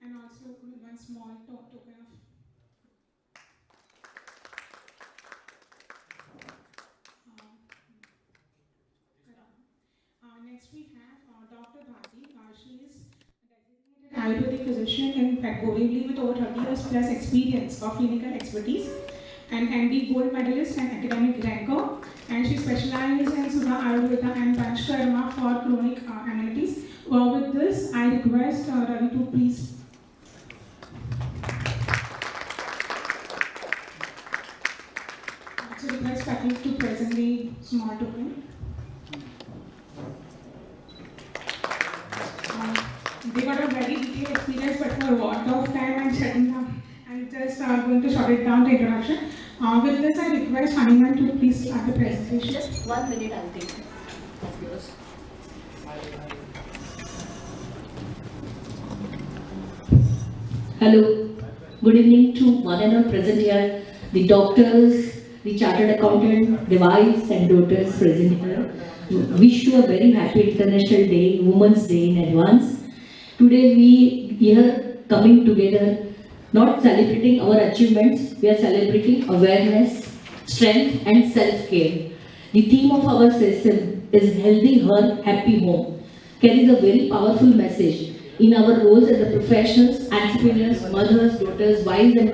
and also one small token of. Um, Next we have Dr. Bhaji. She is a designated Ayurvedic physician in Borivali with over 30 years plus experience of clinical expertise and MD Gold Medalist and academic ranker. And she specializes in Sudha Ayurveda and Panchkarma for chronic amenities. With this, I request Ravi to please. So request Patrick to present the small token. Um, they got a very detailed experience, but for want of time, I'm shutting down. I'm just going to shut it down the introduction. With this, I request Hanuman to please start the presentation. Just 1 minute, I'll take of yours. Hello, good evening to one and all present here, the doctors, the chartered accountant, the wives and daughters present here. Wish you a very happy International Day, Women's Day in advance. Today we here coming together, not celebrating our achievements, we are celebrating awareness, strength and self-care. The theme of our session is Healthy Her, Happy Home. Carries a very powerful message in our roles as a professionals, entrepreneurs, mothers, daughters, wives and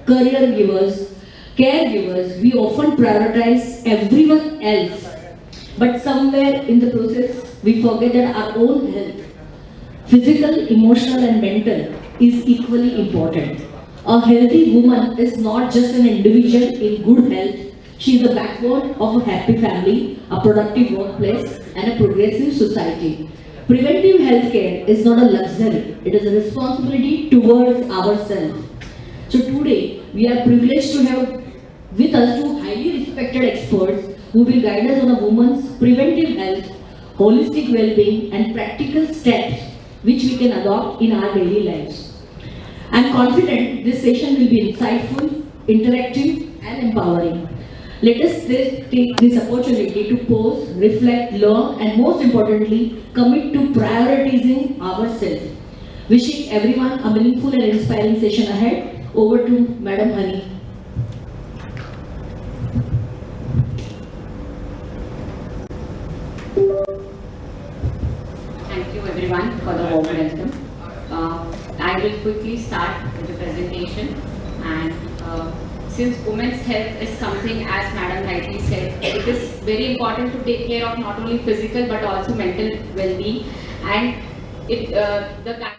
career givers, caregivers. We often prioritize everyone else, but somewhere in the process we forget that our own health, physical, emotional and mental, is equally important. A healthy woman is not just an individual in good health, she is the backbone of a happy family, a productive workplace and a progressive society. Preventive healthcare is not a luxury, it is a responsibility towards ourselves. So today we are privileged to have with us two highly respected experts who will guide us on a woman's preventive health, holistic well-being and practical steps which we can adopt in our daily lives. I am confident this session will be insightful, interactive and empowering. Let us take this opportunity to pause, reflect, learn and most importantly commit to prioritizing ourselves. Wishing everyone a meaningful and inspiring session ahead. Over to Madam Honey. Thank you everyone for the warm welcome. I will quickly start with the presentation and since women's health is something, as Madam rightly said, it is very important to take care of not only physical but also mental well-being, and the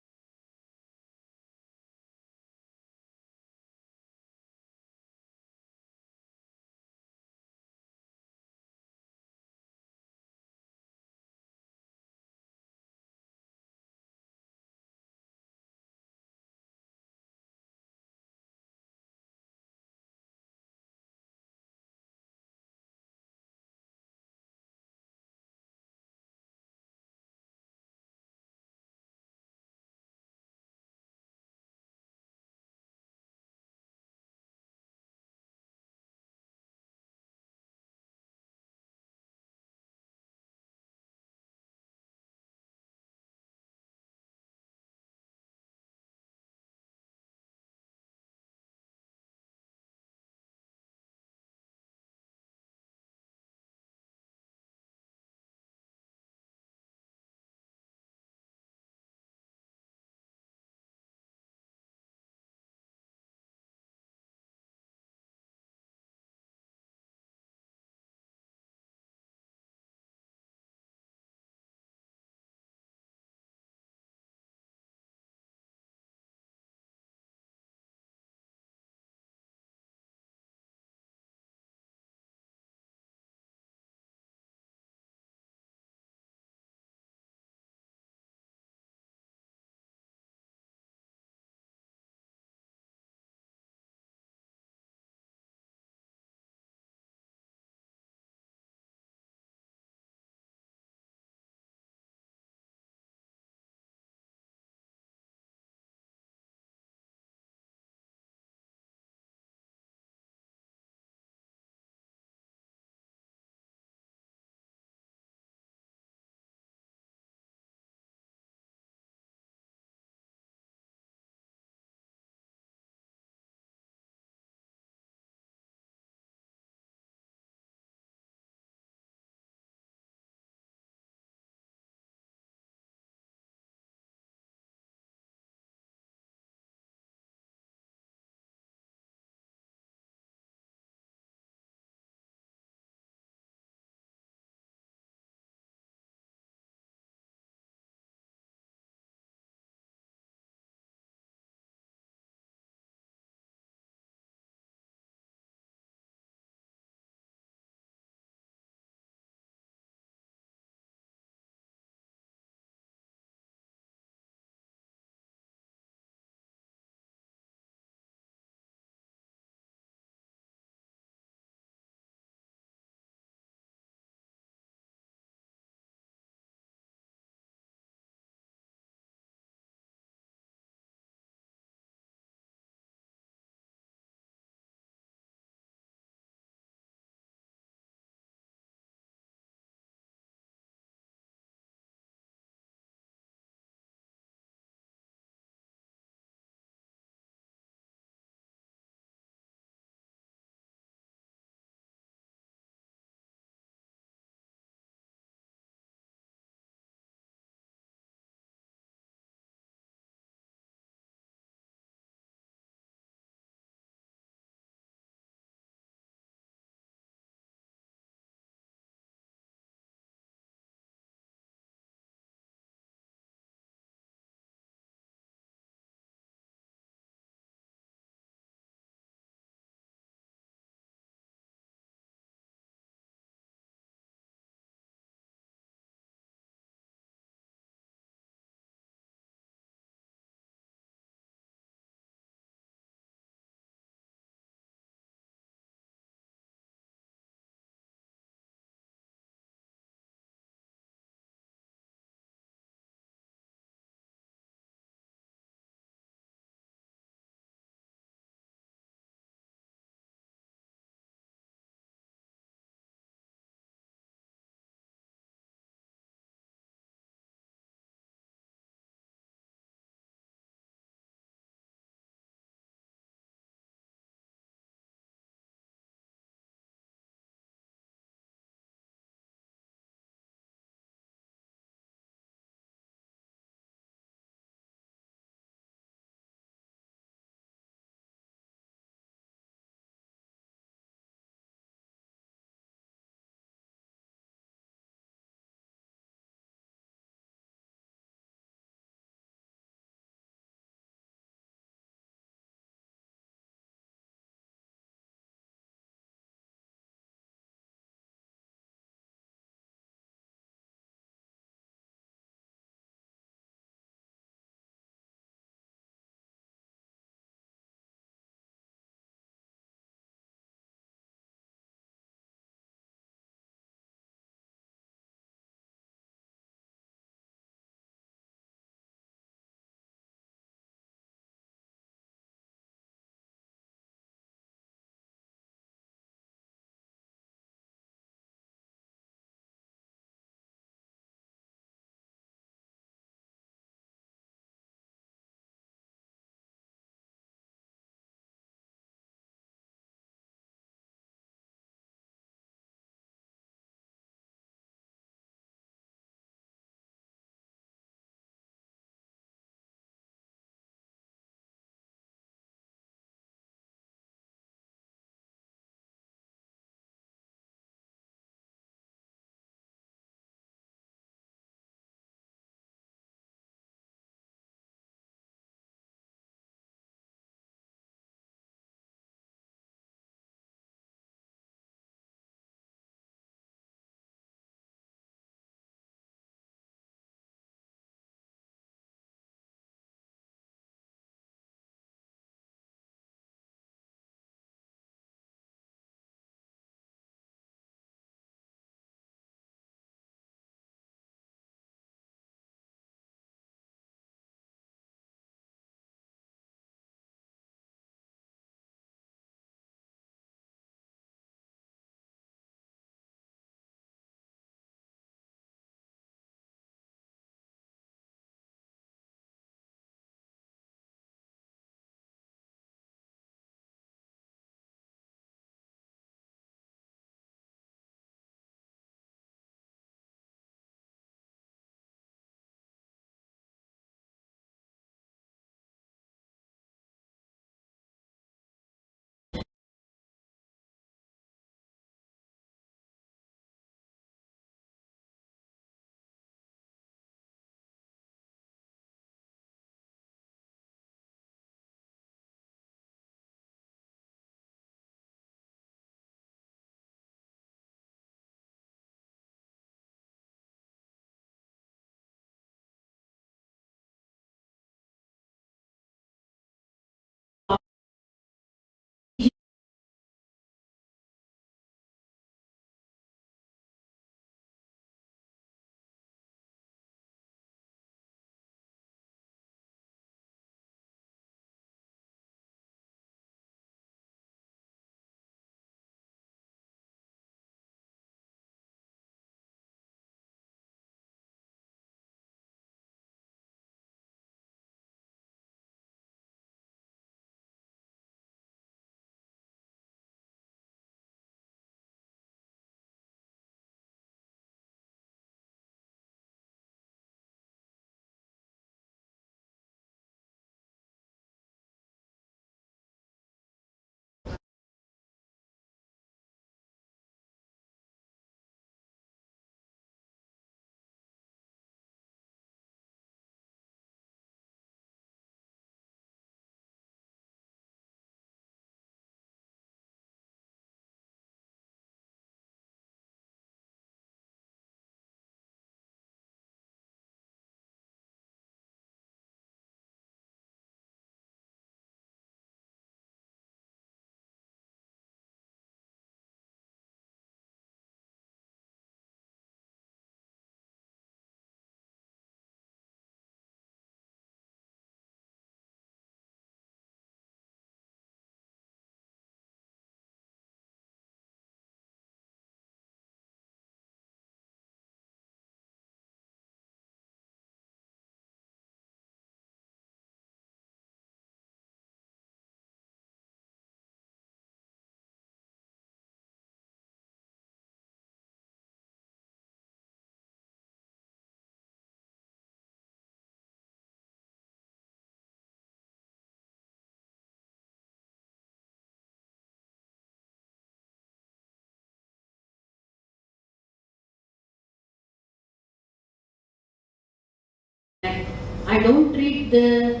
I don't treat the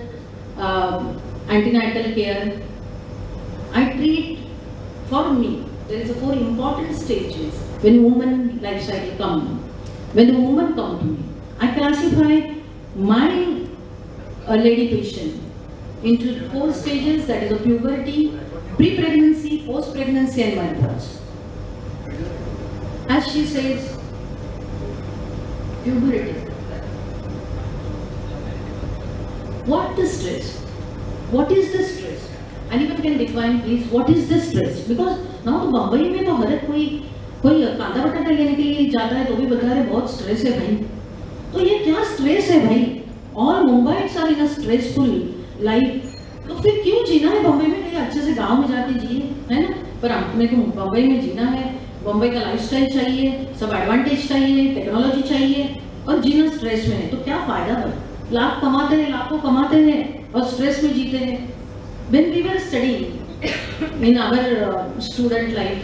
antenatal care. I treat, for me, there is a 4 important stages when woman life cycle come. When the woman come to me, I classify my lady patient into 4 stages, that is a puberty, pre-pregnancy, post-pregnancy and menopause. As she says, puberty. What the stress? What is the stress? Anyone can define, please, what is the stress? Because now तो बम्बई में तो हर कोई कांदा बटाटा लेने के लिए जाता है तो भी बता रहे बहुत स्ट्रेस है भाई। तो ये क्या स्ट्रेस है भाई? और Mumbai are in a stressful life, तो फिर क्यों जीना है बम्बई में? कहीं अच्छे से गांव में जाके जिए, है ना? पर अपने को बम्बई में जीना है, बम्बई का लाइफस्टाइल चाहिए, सब एडवांटेज चाहिए, टेक्नोलॉजी चाहिए और जीना स्ट्रेस में है, तो क्या फायदा भाई? लाख कमाते हैं, लाखों कमाते हैं और स्ट्रेस में जीते हैं। When we were studying in our student life,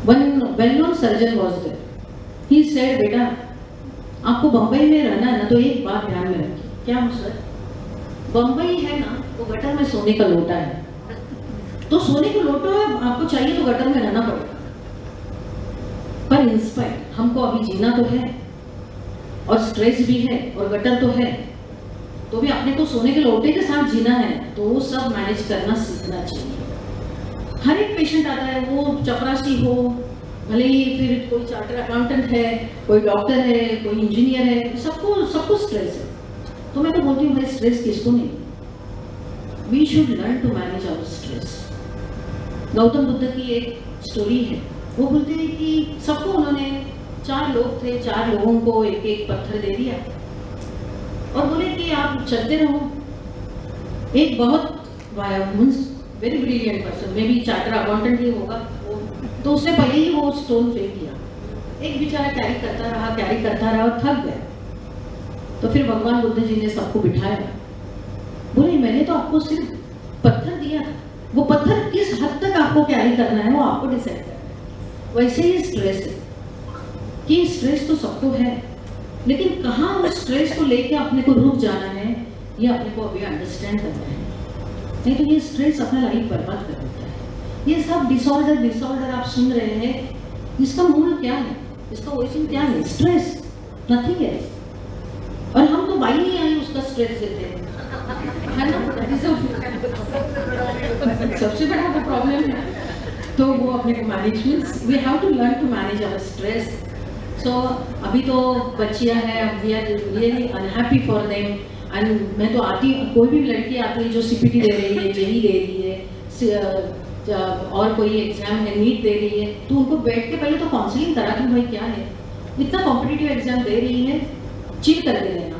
one well-known surgeon was there. He said, बेटा आपको बम्बई में रहना है ना, तो एक बात ध्यान में रखिए। क्या सर? बम्बई है ना, वो गटर में सोने का लोटा है, तो सोने का लोटा है, आपको चाहिए तो गटर में रहना पड़ेगा। पर इंस्पायर हमको अभी जीना तो है और स्ट्रेस भी है और गटर तो है, तो भी अपने को सोने के लोटे के साथ जीना है, तो वो सब मैनेज करना सीखना चाहिए। हर एक पेशेंट आता है, वो चपरासी हो, भले ही फिर कोई चार्टर अकाउंटेंट है, कोई डॉक्टर है, कोई इंजीनियर है, सबको स्ट्रेस है। तो मैं तो बोलती हूँ भाई स्ट्रेस किसको नहीं? We should learn to manage our stress. Gautam Buddha की एक स्टोरी है, वो बोलते हैं कि सबको उन्होंने 4 लोग थे, 4 लोगों को एक एक पत्थर दे दिया और बोले कि आप चलते रहो। एक बहुत very brilliant person, maybe charter accountant ही होगा वो, तो उसने पहले ही वो स्टोन फेंक दिया। एक बेचारा कैरी करता रहा और थक गया। तो फिर भगवान बुद्ध जी ने सबको बिठाया, बोले मैंने तो आपको सिर्फ पत्थर दिया था, वो पत्थर किस हद तक आपको कैरी करना है वो आपको डिसाइड करना है। वैसे ही स्ट्रेस है कि स्ट्रेस तो सबको है, लेकिन कहाँ उस स्ट्रेस को लेके अपने को रुक जाना है, ये अपने को अभी अंडरस्टैंड करना है। नहीं तो ये स्ट्रेस अपना लाइफ बर्बाद कर देता है। ये सब डिसऑर्डर आप सुन रहे हैं, इसका मूल क्या है, इसका ओरिजिन क्या है? Stress, nothing else. और हम तो बाई नहीं आई उसका स्ट्रेस देते हैं, है ना? सबसे बड़ा वो प्रॉब्लम है। तो वो अपने को management, we have to learn to manage our stress. So अभी तो बच्चियां हैं, we are really unhappy for them. And मैं तो आती, कोई भी लड़की आती है जो सीपीटी दे रही है, जेई दे रही है, और कोई एग्जाम है, नीट दे रही है, तो उनको बैठ के पहले तो काउंसलिंग करा कि भाई क्या है, इतना कॉम्पिटिटिव एग्जाम दे रही है, चिल करके देना।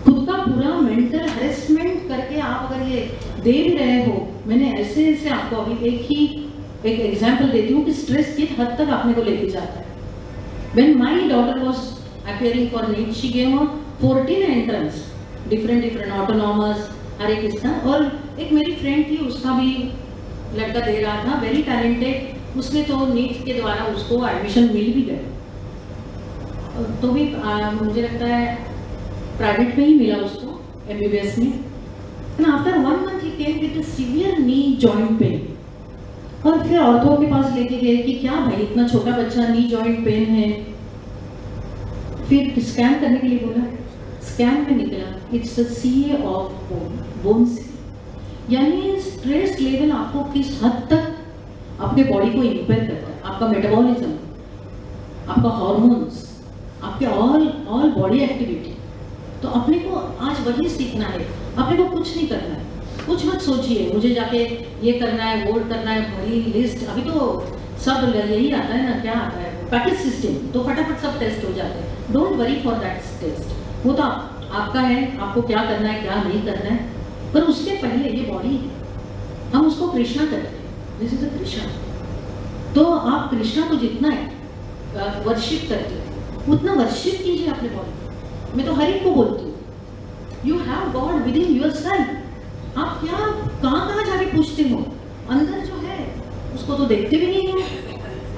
खुद का पूरा मेंटल हेरेसमेंट करके आप अगर ये दे भी रहे हो, मैंने ऐसे आपको अभी एक एग्जाम्पल देती हूँ कि स्ट्रेस किस हद तक अपने को लेके जाता है। When my daughter was appearing for NEET, she gave her 14 entrance, different autonomous, हर एक इसका। और एक मेरी फ्रेंड थी, उसका भी लड़का दे रहा था, वेरी टैलेंटेड, उसने तो NEET के द्वारा उसको एडमिशन मिल भी गया। तो भी मुझे लगता है प्राइवेट में ही मिला उसको, MBBS में। And after 1 month he came with a severe knee joint pain। और फिर ऑर्थो के पास लेके गए कि क्या भाई इतना छोटा बच्चा, नी जॉइंट पेन है। फिर स्कैन करने के लिए बोला, स्कैन में निकला it's a CA of bone. यानी स्ट्रेस लेवल आपको किस हद तक अपने बॉडी को इम्पेयर करता है, आपका मेटाबॉलिज्म, आपका हार्मोन्स, आपके ऑल बॉडी एक्टिविटी। तो अपने को आज वही सीखना है, अपने को कुछ नहीं करना है, कुछ मत सोचिए मुझे जाके ये करना है, वो करना है, बड़ी लिस्ट। अभी तो सब यही आता है ना, क्या आता है, पैकेज सिस्टम, तो फटाफट सब टेस्ट हो जाते हैं। Don't worry for that test, वो तो आपका है, आपको क्या करना है क्या नहीं करना है। पर उसके पहले ये बॉडी है, हम उसको कृष्णा करते हैं, दिस इज अ कृष्णा। तो आप कृष्णा को जितना वर्शिप करते हो उतना वर्शिप कीजिए अपने बॉडी। मैं तो हर एक को बोलती हूँ, you have got with in your self. आप क्या कहाँ जाके पूछते हो, अंदर जो है उसको तो देखते भी नहीं हो,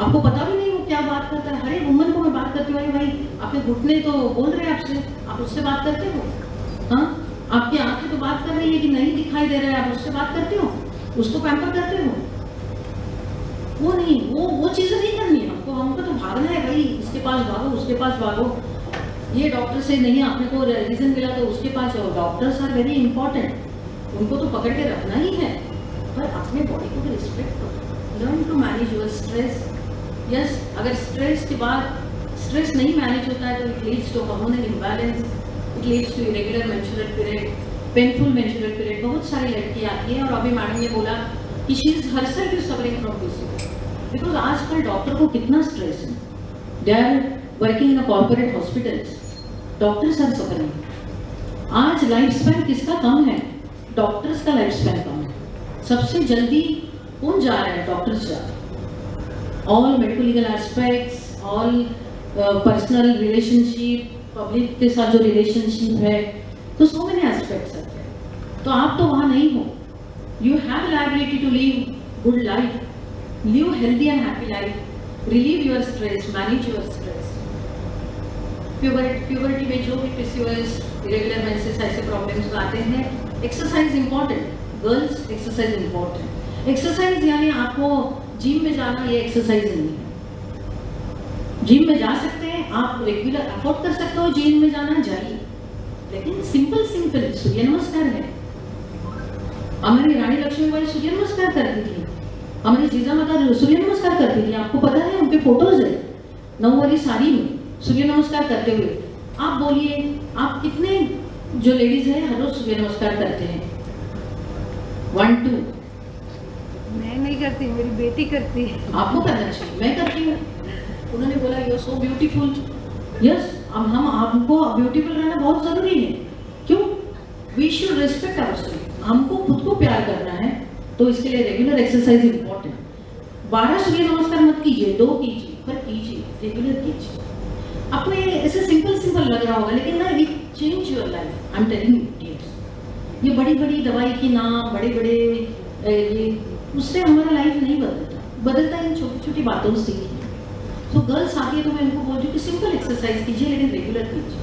आपको पता भी नहीं हो क्या बात करता है। हर एक वुमन को मैं बात करती हूँ, भाई आपके घुटने तो बोल रहे हैं आपसे, आप उससे बात करते हो। हाँ, आपकी आंखें तो बात कर रही है कि नहीं दिखाई दे रहा है, आप उससे बात करते हो, उसको पैम्पर करते हो? वो नहीं, वो चीजें नहीं करनी है हमको तो भागना है भाई, इसके पास भागो, उसके पास भागो, ये डॉक्टर से नहीं आपने को रीजन मिला तो उसके पास जाओ। डॉक्टर्स आर वेरी इंपॉर्टेंट, उनको तो पकड़ के रखना ही है, पर अपने बॉडी को भी रिस्पेक्ट करो, learn to manage your stress. Yes, अगर स्ट्रेस के बाद स्ट्रेस नहीं मैनेज होता है तो it leads to hormonal imbalance, it leads to irregular menstrual period, painful menstrual period. बहुत सारी लड़की आती है, और अभी मैडम ने बोला कि she is herself is suffering from PCOD, because आजकल डॉक्टर को कितना स्ट्रेस है, they are working in a corporate hospitals, doctors are suffering. आज लाइफ स्पैन किसका कम है? डॉक्टर्स का लाइफ स्पैन कम है। सबसे जल्दी कौन जा रहा है? डॉक्टर्स जा रहे हैं। All medical legal aspects, all personal relationship, public के साथ जो रिलेशनशिप है, तो सो मेनी एस्पेक्ट्स आते हैं। तो आप तो वहाँ नहीं हो। You have liability to live good life, live healthy and happy life, relieve your stress, manage your stress. Puberty में जो भी पीसीओएस, इरेगुलर मेंसेस ऐसे प्रॉब्लम्स आते हैं, exercise important, girls exercise important. Exercise यानी आपको जिम में जाना, ये एक्सरसाइज नहीं है। जिम में जा सकते हैं आप, रेगुलर अफोर्ड कर सकते हो जिम में जाना, जाइए, लेकिन सिंपल सूर्य नमस्कार है। हमारी रानी लक्ष्मीबाई सूर्य नमस्कार करती थी, हमारी जीजा माता सूर्य नमस्कार करती थी, आपको पता है, उनके फोटोज है, 9 वाली साड़ी में सूर्य नमस्कार करते हुए। आप बोलिए, आप कितने जो लेडीज हैं हर रोज सूर्य नमस्कार करते हैं? 1 2। मैं नहीं करती, मेरी बेटी करती है। आपको करना चाहिए, मैं करती हूँ। उन्होंने बोला you are so beautiful. Yes, अब हम आपको ब्यूटीफुल रहना बहुत जरूरी है। क्यों? We should respect ourself. हमको खुद को प्यार करना है, तो इसके लिए रेगुलर एक्सरसाइज इंपॉर्टेंट। 12 सूर्य नमस्कार मत कीजिए, 2 कीजिए, पर कीजिए, रेगुलर कीजिए। आपको ये ऐसे सिंपल लग रहा होगा, लेकिन ना it change your life, I am telling you. ये बड़ी दवाई की नाम, बड़े ये, उससे हमारा लाइफ नहीं बदलता इन छोटी बातों से ही। तो गर्ल्स आती है तो मैं उनको बोलती हूँ कि सिंपल एक्सरसाइज कीजिए, लेकिन रेगुलर कीजिए।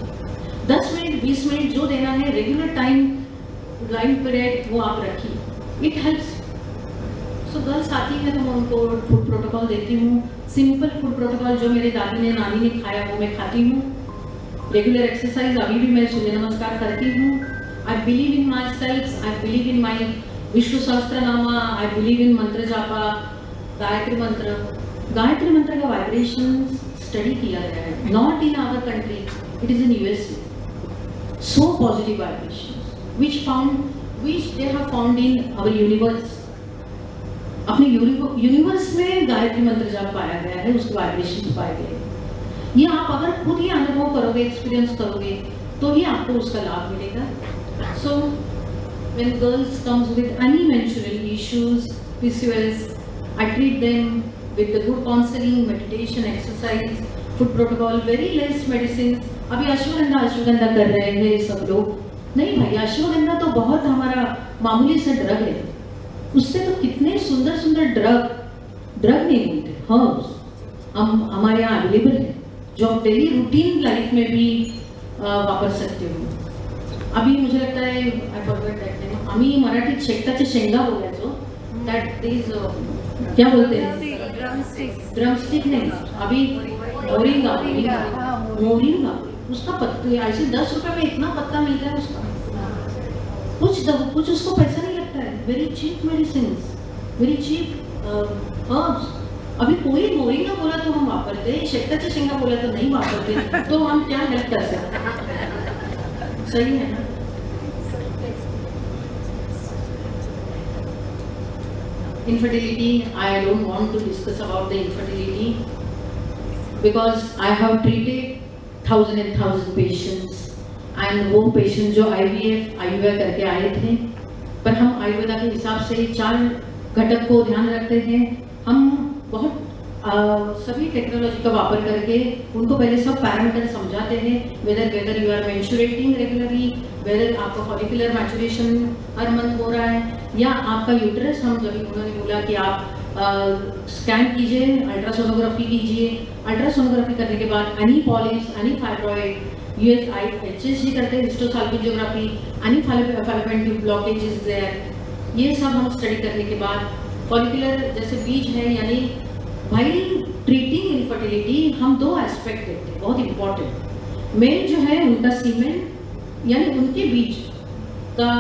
10 मिनट 20 मिनट जो देना है, रेगुलर टाइम पीरियड वो आप रखिए, इट हेल्प्स। सो गर्ल्स आती है तो मैं उनको फूड प्रोटोकॉल देती हूँ, सिंपल फूड प्रोटोकॉल जो मेरे दादी ने नानी ने खाया वो मैं खाती हूँ। रेगुलर एक्सरसाइज अभी भी मैं सूर्य नमस्कार करती हूँ। I believe in myself, I believe in my Vishnu Sahasranama, I believe in mantra japa, Gayatri मंत्र का वाइब्रेशन स्टडी किया गया है, not in our country, it is in USA. So positive vibrations which they have found in our universe। अपने universe में गायत्री मंत्र जाप पाया गया है, उसके वाइब्रेशन पाए गए हैं। ये आप अगर खुद ही अनुभव करोगे, एक्सपीरियंस करोगे, तो ही आपको उसका लाभ मिलेगा। सो when girls comes with any menstrual issues, PCOS, I treat them with the good counseling, meditation, exercise, food protocol, very less medicines। अभी अश्वगंधा कर रहे हैं सब लोग, नहीं भाई, अश्वगंधा तो बहुत हमारा मामूली सा ड्रग है, उससे तो कितने सुंदर ड्रग नहीं बोलते, हर्ब्स हमारे यहाँ अवेलेबल है, जो आप डेली रूटीन लाइफ में भी वापर सकते हो। अभी मुझे लगता है आई फॉरगॉट दैट नेम, आम्ही मराठीत शेकटाच्या शेंगा बोलायचो, दैट इज क्या बोलते हैं, ड्रमस्टिक नहीं, अभी मोरिंगा, उसका पत्ता ऐसे 10 रुपए में इतना पत्ता मिलता है उसका, कुछ उसको पैसा नहीं लगता है। Very cheap medicine, very cheap herbs. अभी कोई मोरिंगा बोला तो हम वापरते, शेकटाच्या शेंगा बोला तो नहीं वापरते, तो हम क्या हेल्प कर सकते? सही है ना? Infertility, I don't want to discuss about the infertility because I have treated 1000 patients, and वो पेशेंट जो IVF करके आए थे, पर हम आयुर्वेदा के हिसाब से 4 घटक को ध्यान रखते हैं। हम बहुत सभी टेक्नोलॉजी का वापर करके उनको पहले सब पैरामीटर समझाते हैं, whether you are menstruating regularly, whether आपका फॉलिकुलर मैचुरेशन हर मंथ हो रहा है, या आपका यूट्रस, हम जब उन्होंने बोला कि आप स्कैन कीजिए, अल्ट्रासोनोग्राफी कीजिए, अल्ट्रासोनोग्राफी करने के बाद any polyps, any fibroid, UHG करते हैं, hysterosalpingography, any fallopian tube blockage is there, ये सब हम स्टडी करने के बाद फॉलिकुलर जैसे बीज है, यानी भाई ट्रीटिंग इनफर्टिलिटी हम 2 एस्पेक्ट देखते हैं बहुत इंपॉर्टेंट। मेन जो है उनका सीमेन यानी उनके बीज का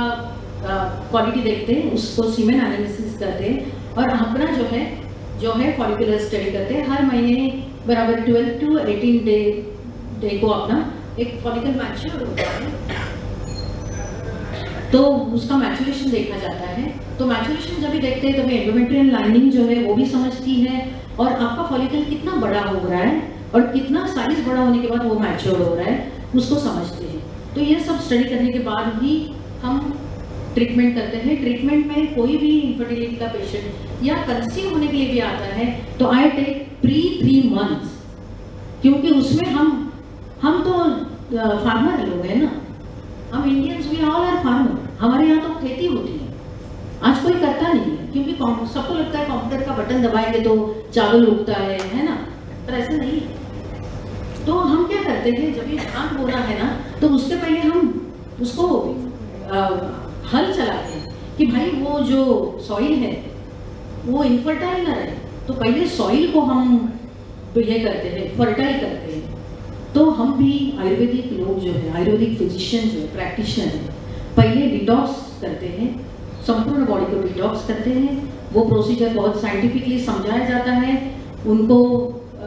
क्वालिटी देखते हैं, उसको सीमेन एनालिसिस करते हैं, और अपना जो है फॉलिकुलर स्टडी करते हैं। हर महीने बराबर 12 to 18 डे को अपना एक फॉलिकल मैच्योर होता है, तो उसका मैचुरेशन देखा जाता है। तो मैचुरेशन जब भी देखते हैं तभी एंडोमेट्रियल लाइनिंग जो है वो भी समझती है, और आपका फॉलिकल कितना बड़ा हो रहा है और कितना साइज बड़ा होने के बाद वो मैच्योर हो रहा है उसको समझते हैं। तो ये सब स्टडी करने के बाद ही हम ट्रीटमेंट करते हैं। ट्रीटमेंट में कोई भी इनफर्टिलिटी का पेशेंट या कंसीव होने के लिए भी आता है तो आई टेक प्री 3 months, क्योंकि उसमें हम तो फार्मर लोग हैं ना, हम Indians we all are farmer, हमारे यहाँ तो खेती होती है। आज कोई करता नहीं है, क्योंकि सबको लगता है कंप्यूटर का बटन दबाएंगे तो चावल उगता है ना, पर ऐसा नहीं है। तो हम क्या करते हैं, जब ये धान बोना है ना तो उसके पहले हम उसको हल चलाते हैं कि भाई वो जो सॉइल है वो इनफर्टाइल ना रहे, तो पहले सॉइल को हम ये करते हैं, फर्टाइल करते हैं। तो हम भी आयुर्वेदिक लोग जो है, आयुर्वेदिक फिजिशियन जो है, प्रैक्टिशनर है, पहले डिटॉक्स करते हैं, संपूर्ण बॉडी को डिटॉक्स करते हैं। वो प्रोसीजर बहुत साइंटिफिकली समझाया जाता है उनको।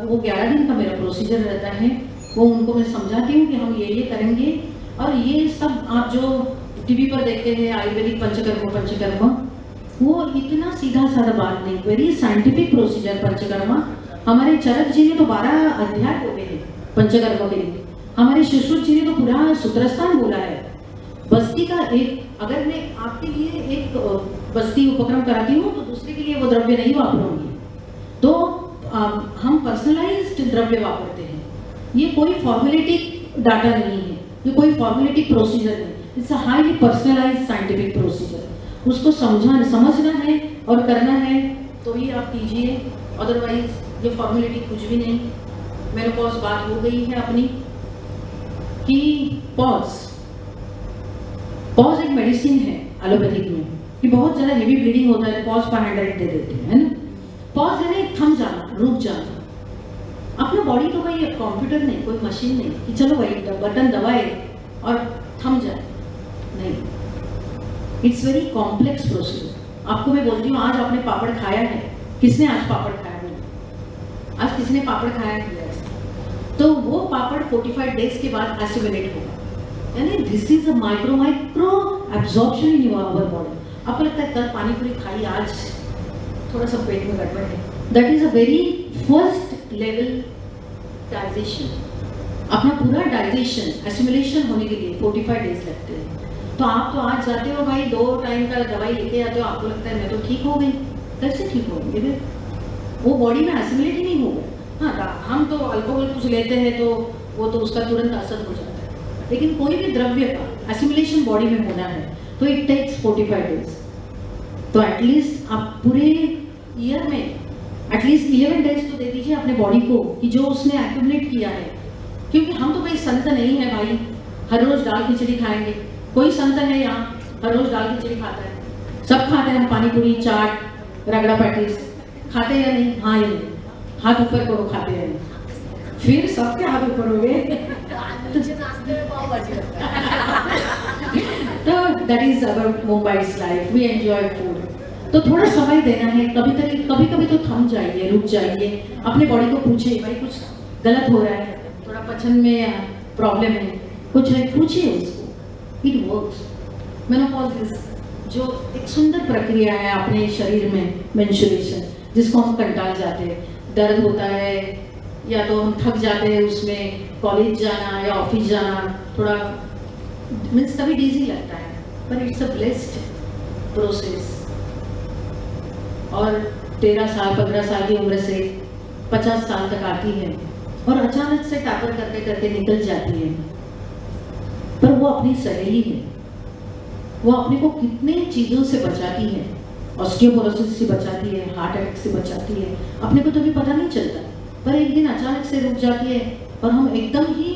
वो 11 दिन का मेरा प्रोसीजर रहता है, वो उनको मैं समझाती हूँ कि हम ये करेंगे। और ये सब आप जो टीवी पर देखते हैं आयुर्वेदिक पंचकर्म, वो इतना सीधा साधा बात नहीं, वेरी साइंटिफिक प्रोसीजर पंचकर्मा। हमारे चरक जी ने तो 12 अध्याय बोले हैं पंचकर्म के लिए, हमारे सुश्रुत जी ने तो पूरा सूत्रस्थान बोला है। बस्ती का एक, अगर मैं आपके लिए एक बस्ती उपक्रम कराती हूँ तो दूसरे के लिए वो द्रव्य नहीं वापरूंगी, तो हम पर्सनलाइज्ड द्रव्य वापरते हैं। ये कोई फॉर्मुलेटिक डाटा नहीं है, ये कोई फॉर्मुलेटिक प्रोसीजर नहीं, it's a highly personalised scientific procedure. उसको समझना है और करना है तो ही आप कीजिए, अदरवाइज ये फॉर्मुलेटिक कुछ भी नहीं। मेनोपॉज बात हो गई है अपनी कि पॉज एक मेडिसिन है एलोपैथिक में कि बहुत ज़्यादा हेवी ब्लीडिंग होता है, पॉज 500 दे देते हैं, है ना। पॉज है ना, थम जाना, रुक जाना। अपना बॉडी तो भाई कंप्यूटर नहीं, कोई मशीन नहीं कि चलो भाई बटन दबाए और थम जाए, नहीं। It's very complex procedure. आपको मैं बोलती हूँ, आज आपने पापड़ खाया है, किसने आज पापड़ खाया है? आज किसने पापड़ खाया है? तो वो पापड़ 45 डेज के बाद एसिमिलेट होगा, यानी this is a micro absorption in your body. आपको लगता है कल पानी पूरी खाई, आज थोड़ा सा पेट में गड़बड़ है, that is a very first level digestion. अपना पूरा डाइजेशन एसिमिलेशन होने के लिए 45 डेज लगते हैं। तो आप तो आज जाते हो भाई 2 टाइम का दवाई लेके आते हो, आपको लगता है मैं तो ठीक हो गई, कैसे ठीक हो गई? वो बॉडी में एसिमिलेट ही नहीं होगा। हाँ, हम तो अल्कोहल कुछ लेते हैं तो वो तो उसका तुरंत असर हो जाता है, लेकिन कोई भी द्रव्य का एसिमिलेशन बॉडी में होना है तो इट टेक्स 45 डेज। तो एटलीस्ट आप पूरे ईयर में एटलीस्ट 11 डेज तो दे दीजिए अपने बॉडी को कि जो उसने एक्यूमुलेट किया है। क्योंकि हम तो भाई संत नहीं है भाई, हर रोज दाल खिचड़ी खाएंगे। कोई संत है यहाँ हर रोज दाल खिचड़ी खाता है? सब खाते हैं हम, पानी पूरी, चाट, रगड़ा पैटीज खाते हैं या नहीं? हाँ या नहीं? हाथ ऊपर करो, खाते हैं नहीं? फिर सबके हाथ ऊपर हो गए। तो that is our Mumbai's life, we enjoy food. तो थोड़ा समय देना है, कभी कभी तो थम जाइए, रुक जाइए, अपने बॉडी को पूछिए भाई कुछ गलत हो रहा है, थोड़ा पचन में प्रॉब्लम है, कुछ है, पूछिए उसको। It works. मेनोपॉज जो एक सुंदर प्रक्रिया है अपने शरीर में, मेंस्ट्रुएशन, जिसको हम कंटाल जाते हैं, दर्द होता है या तो हम थक जाते हैं उसमें, कॉलेज जाना या ऑफिस जाना थोड़ा मीन्स तभी डिजी लगता है, पर इट्स अ ब्लेस्ड प्रोसेस। और 13 साल 15 साल की उम्र से 50 साल तक आती है और अचानक से टैपर करते करते निकल जाती है, पर वो अपनी सहेली है, वो अपने को कितने चीज़ों से बचाती है, ऑस्टियोपोरोसिस से बचाती है, हार्ट अटैक से बचाती है, अपने को तो भी पता नहीं चलता, पर एक दिन अचानक से रुक जाती है और हम एकदम ही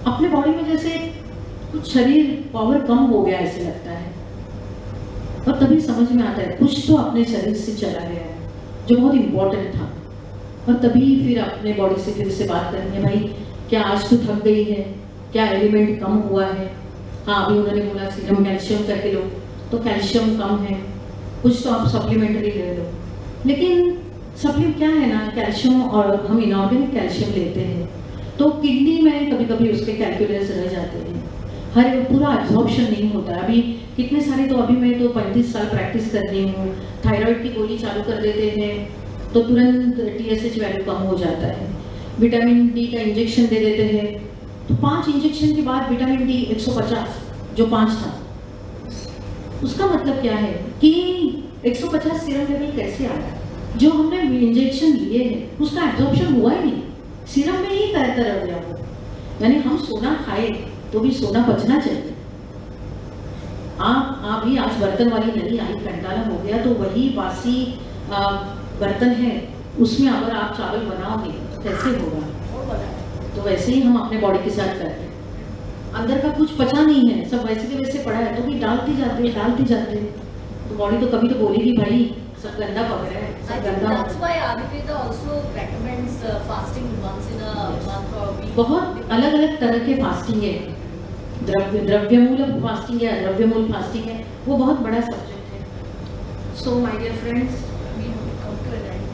अपने बॉडी में जैसे कुछ शरीर पावर कम हो गया ऐसे लगता है, और तभी समझ में आता है कुछ तो अपने शरीर से चला गया है जो बहुत इम्पोर्टेंट था। और तभी फिर अपने बॉडी से फिर से बात करनी है, भाई क्या आज तो थक गई है, क्या एलिमेंट कम हुआ है। हाँ, अभी उन्होंने बोला सीरम कैल्शियम करके लो, तो कैल्शियम कम है, कुछ तो आप सप्लीमेंट्री ले लो। लेकिन सप्लीमेंट क्या है ना, कैल्शियम, और हम इनऑर्गेनिक कैल्शियम लेते हैं तो किडनी में कभी कभी उसके कैलकुलेस रह जाते हैं, हर पूरा एब्जॉर्प्शन नहीं होता। अभी कितने सारे, तो अभी मैं तो 35 साल प्रैक्टिस कर रही हूँ, थायराइड की गोली चालू कर देते हैं तो तुरंत TSH वैल्यू कम हो जाता है। विटामिन D का इंजेक्शन दे देते हैं तो 5 इंजेक्शन के बाद विटामिन D 150 जो 5 था, उसका मतलब क्या है कि 150 सीरम लेवल कैसे आया? जो हमने इंजेक्शन लिए हैं उसका एब्जॉर्प्शन हुआ ही नहीं, सीरम में ही तैरता रह गया वो। यानी हम सोना खाए तो भी सोना बचना चाहिए। आप भी आज बर्तन वाली नहीं आई, कंटाला हो गया, तो वही बासी बर्तन है, उसमें अगर आप चावल बनाओगे तो कैसे होगा? तो वैसे ही हम अपने बॉडी के साथ करते हैं, अंदर का कुछ पचा नहीं है, सब वैसे के वैसे पड़ा है, तो भी डालते जाते तो बॉडी तो कभी तो बोलेगी भाई सब गंदा पक रहा है, I सब think गंदा। that's why Ayurveda also recommends fasting once in a month or week. बहुत अलग अलग तरह के फास्टिंग है, द्रव्यमूल फास्टिंग है, अद्रव्यमूल फास्टिंग है, वो बहुत बड़ा सब्जेक्ट है। So my dear friends, We have to come to an end.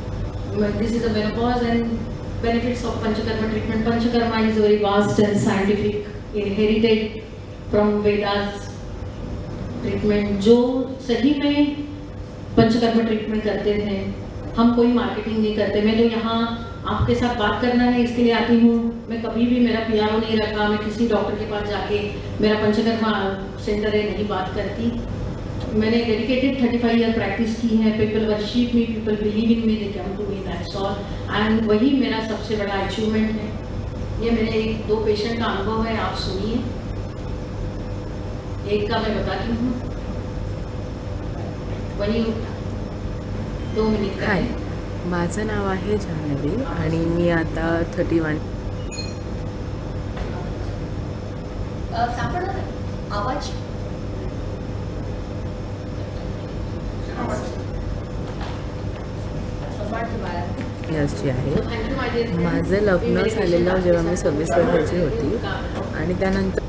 this is a menopause and benefits of Panchakarma treatment. Panchakarma is very vast and scientific, inherited from Vedas treatment. जो सही में panchakarma treatment करते हैं, हम कोई marketing नहीं करते। मैं तो यहाँ आपके साथ बात करना है इसके लिए आती हूँ। मैं कभी भी मेरा PRO नहीं रखा, मैं किसी डॉक्टर के पास जाके मेरा पंचकर्मा सेंटर है नहीं बात करती। मैंने डेडिकेटेड 35 ईयर प्रैक्टिस की है। People worship me, people believe in me, they come to me, that's all. And वही मेरा सबसे बड़ा अचीवमेंट है। ये मेरे 1-2 पेशेंट का अनुभव है, आप सुनिए। एक का मैं बताती हूँ, वही 2 मिनिट का हाय, है। माझं नाव आहे जान्हवी आणि मी आता 31. सापडला नाही आवाज. इयर्सची आहे. माझं लग्न झालेलं जेव्हा मी 26 वर्षाची होती आणि त्यानंतर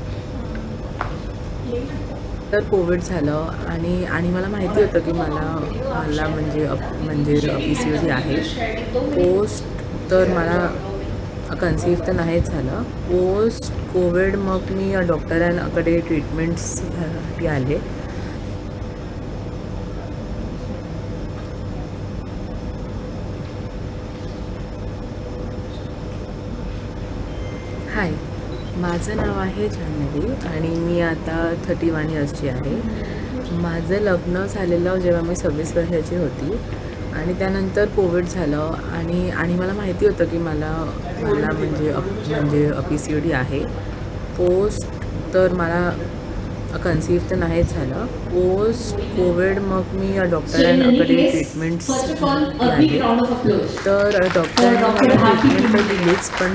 कोविड झालं आणि मला माहिती होतं की मला म्हणजे PCOD आहे. पोस्ट तर मला कन्सीव्ह तर नाहीच झालं. पोस्ट कोविड मग मी डॉक्टरांकडे ट्रीटमेंट्ससाठी आले. हाय, माझं नाव आहे जान्हवी आणि मी आता 31 इयर्सची आहे. माझं लग्न झालेलं जेव्हा मी 26 वर्षाची होती आणि त्यानंतर कोविड झालं आणि मला माहिती होतं की मला म्हणजे PCOD आहे. पोस्ट तर मला कन्सीव्ह तर नाहीच झालं. पोस्ट कोविड मग मी डॉक्टरांकडे ट्रीटमेंट्ससाठी आले. तर डॉक्टरांनी मला ट्रीटमेंट तर दिलीच, पण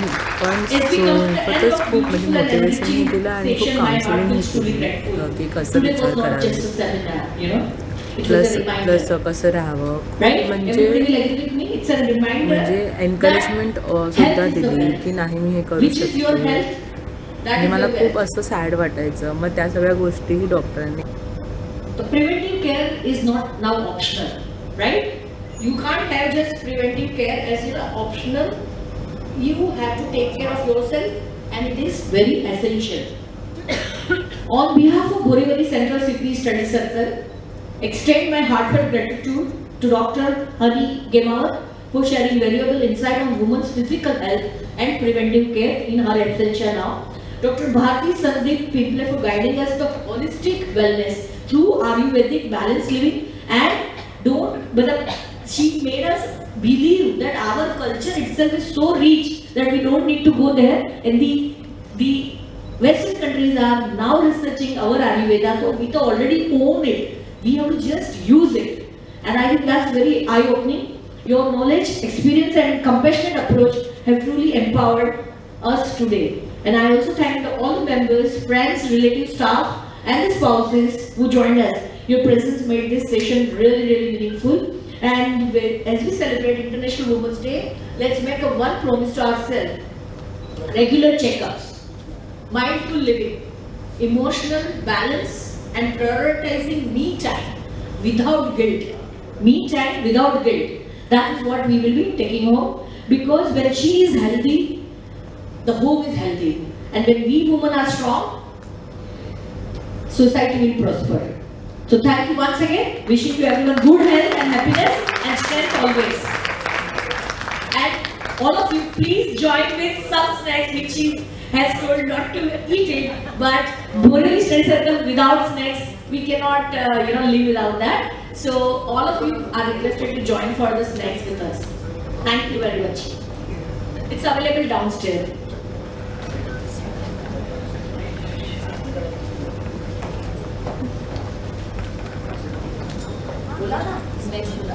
सोबतच खूप म्हणजे मोटिवेशनही दिलं आणि खूप काउन्सिलिंगही केली की कसं विचार करावे, प्लस कसं राहावं. खूप म्हणजे एनकरेजमेंट सुद्धा दिली की नाही मी हे करू शकते. आणि मला खूप असं सॅड वाटायचं. मग त्या सगळ्या गोष्टीही डॉक्टरांनी. The preventive care is not now optional, right? You can't have just preventive care as optional. You have to take care of yourself and it is very essential. On behalf of Borivali Central CP Study Circle, extend my heartfelt gratitude to Dr. Hari Gemawat for sharing valuable insight on women's physical health and preventive care in her absentia now. Dr. Bharti Sandeep Pimple for guiding us the holistic wellness through Ayurvedic balanced living, but she made us believe that our culture itself is so rich that we don't need to go there, and the Western countries are now researching our Ayurveda, so we to already own it. We have to just use it, and I think that's very eye-opening. Your knowledge, experience, and compassionate approach have truly empowered us today. And I also thank all the members, friends, relatives, staff, and the spouses who joined us. Your presence made this session really, really meaningful. And as we celebrate International Women's Day, let's make a one promise to ourselves. Regular checkups, mindful living, emotional balance, and prioritizing me time without guilt. Me time without guilt. That is what we will be taking home, because when she is healthy, the home is healthy. And when we women are strong, society will prosper. So thank you once again. Wishing you everyone good health and happiness and strength always. And all of you, please join with some snacks which she has told not to eat it. But Borivali Study Circle without snacks, we cannot live without that. So all of you are requested to join for the snacks with us. Thank you very much. It's available downstairs. बोला ना, snacks बोला.